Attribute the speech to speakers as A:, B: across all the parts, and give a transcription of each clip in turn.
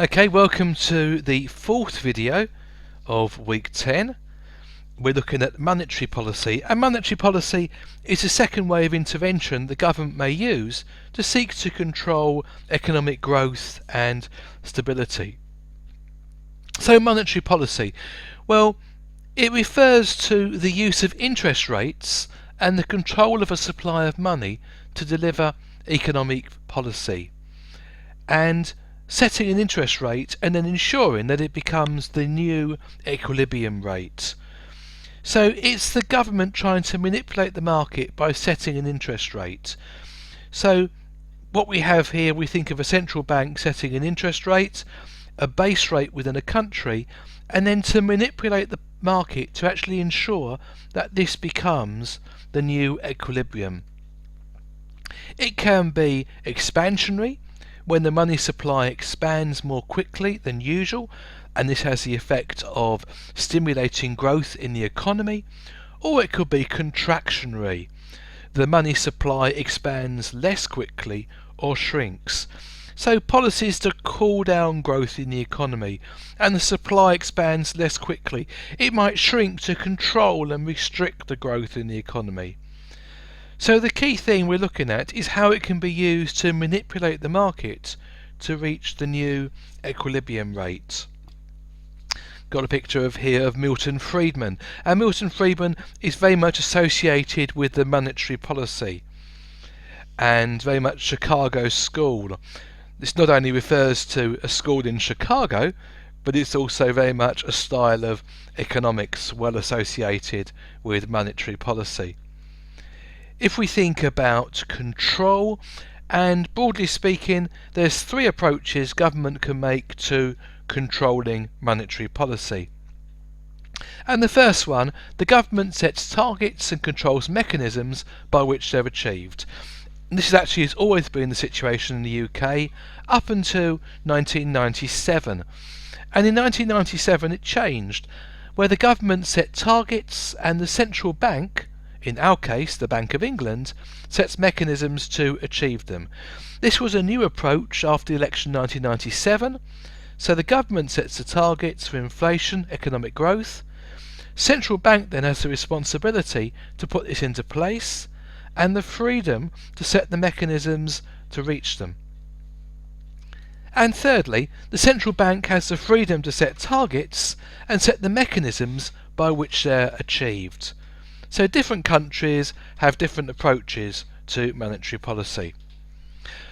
A: Okay, welcome to the fourth video of week 10. We're looking at monetary policy, and monetary policy is a second way of intervention the government may use to seek to control economic growth and stability. So monetary policy, well, it refers to the use of interest rates and the control of a supply of money to deliver economic policy, and setting an interest rate and then ensuring that it becomes the new equilibrium rate. So it's the government trying to manipulate the market by setting an interest rate. So what we have here, we think of a central bank setting an interest rate, a base rate within a country, and then to manipulate the market to actually ensure that this becomes the new equilibrium. It can be expansionary, when the money supply expands more quickly than usual, and this has the effect of stimulating growth in the economy, or it could be contractionary. The money supply expands less quickly or shrinks. So policies to cool down growth in the economy, and the supply expands less quickly. It might shrink to control and restrict the growth in the economy. So the key thing we're looking at is how it can be used to manipulate the market to reach the new equilibrium rate. Got a picture here of Milton Friedman, and Milton Friedman is very much associated with the monetary policy and very much Chicago school. This not only refers to a school in Chicago, but it's also very much a style of economics well associated with monetary policy. If we think about control, and broadly speaking, there's three approaches government can make to controlling monetary policy. And the first one, the government sets targets and controls mechanisms by which they're achieved. And this actually has always been the situation in the UK up until 1997. And in 1997 it changed, where the government set targets and the central bank, in our case the Bank of England, sets mechanisms to achieve them. This was a new approach after the election 1997. So the government sets the targets for inflation, economic growth. Central bank then has the responsibility to put this into place and the freedom to set the mechanisms to reach them. And thirdly, the central bank has the freedom to set targets and set the mechanisms by which they're achieved. So different countries have different approaches to monetary policy.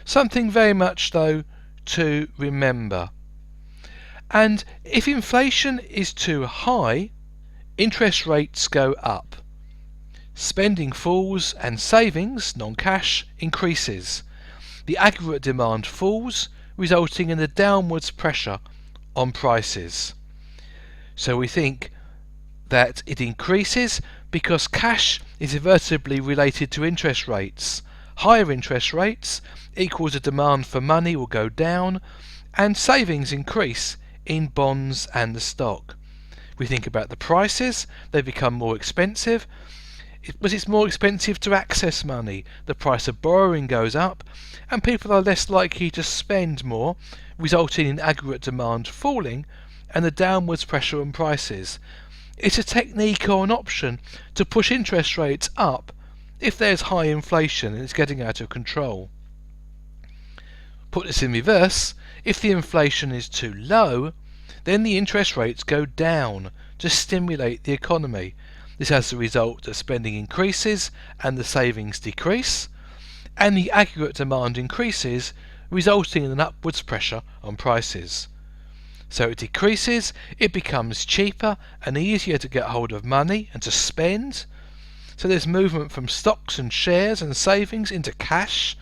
A: Something very much though to remember. And if inflation is too high, interest rates go up. Spending falls and savings, non-cash, increases. The aggregate demand falls, resulting in a downwards pressure on prices. So we think that it increases because cash is inversely related to interest rates. Higher interest rates equals a demand for money will go down, and savings increase in bonds and the stock. We think about the prices, they become more expensive. It's more expensive to access money. The price of borrowing goes up, and people are less likely to spend more, resulting in aggregate demand falling and a downwards pressure on prices. It's a technique or an option to push interest rates up if there's high inflation and it's getting out of control. Put this in reverse, if the inflation is too low, then the interest rates go down to stimulate the economy. This has the result that spending increases and the savings decrease, and the aggregate demand increases, resulting in an upwards pressure on prices. So it decreases, it becomes cheaper and easier to get hold of money and to spend. So there's movement from stocks and shares and savings into cash,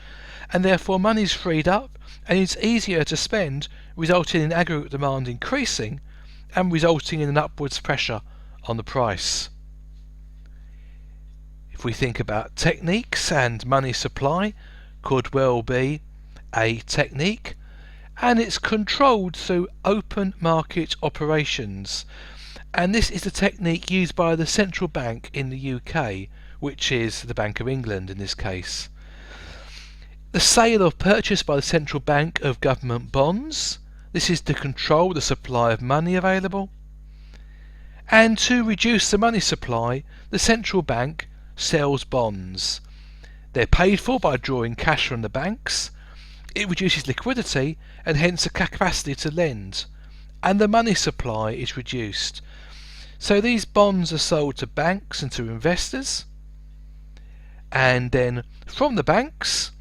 A: and therefore money is freed up and it's easier to spend, resulting in aggregate demand increasing and resulting in an upwards pressure on the price. If we think about techniques, and money supply could well be a technique, and it's controlled through open market operations, and this is a technique used by the central bank in the UK, which is the Bank of England in this case. The sale or purchase by the central bank of government bonds, This is to control the supply of money available. And to reduce the money supply, the central bank sells bonds. They're paid for by drawing cash from the banks. It reduces liquidity and hence the capacity to lend. And the money supply is reduced. So these bonds are sold to banks and to investors. And then from the banks,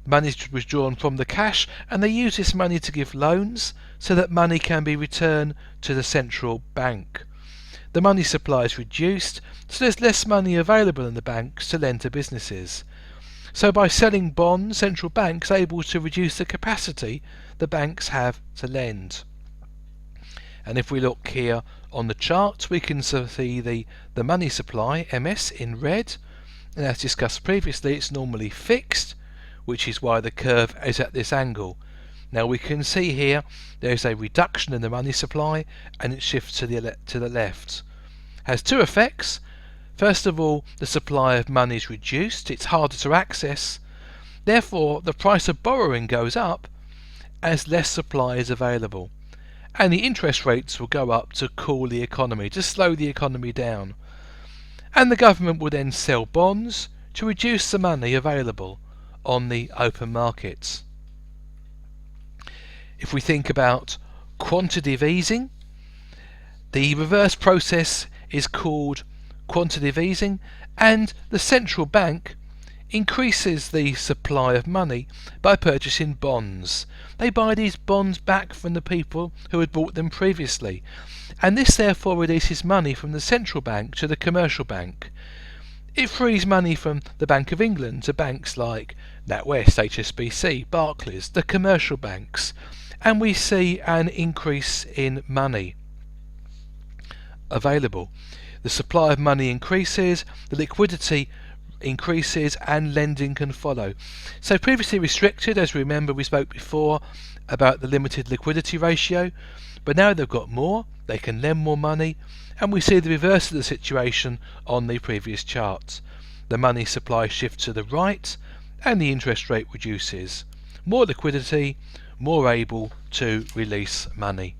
A: money is withdrawn from the cash, and they use this money to give loans so that money can be returned to the central bank. The money supply is reduced, so there's less money available in the banks to lend to businesses. So by selling bonds, central banks are able to reduce the capacity the banks have to lend. And if we look here on the chart, we can see the money supply, MS, in red. And as discussed previously, it's normally fixed, which is why the curve is at this angle. Now we can see here there's a reduction in the money supply and it shifts to the left. Has two effects. First of all, the supply of money is reduced, it's harder to access. Therefore, the price of borrowing goes up as less supply is available. And the interest rates will go up to cool the economy, to slow the economy down. And the government will then sell bonds to reduce the money available on the open markets. If we think about quantitative easing, the reverse process is called quantitative easing, and the central bank increases the supply of money by purchasing bonds. They buy these bonds back from the people who had bought them previously, and this therefore releases money from the central bank to the commercial bank. It frees money from the Bank of England to banks like NatWest, HSBC, Barclays, the commercial banks, and we see an increase in money available. The supply of money increases, the liquidity increases, and lending can follow. So previously restricted, as we remember we spoke before about the limited liquidity ratio, but now they've got more, they can lend more money, and we see the reverse of the situation on the previous charts. The money supply shifts to the right and the interest rate reduces. More liquidity, more able to release money.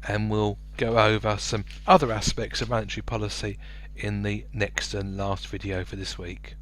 A: And we'll go over some other aspects of monetary policy in the next and last video for this week.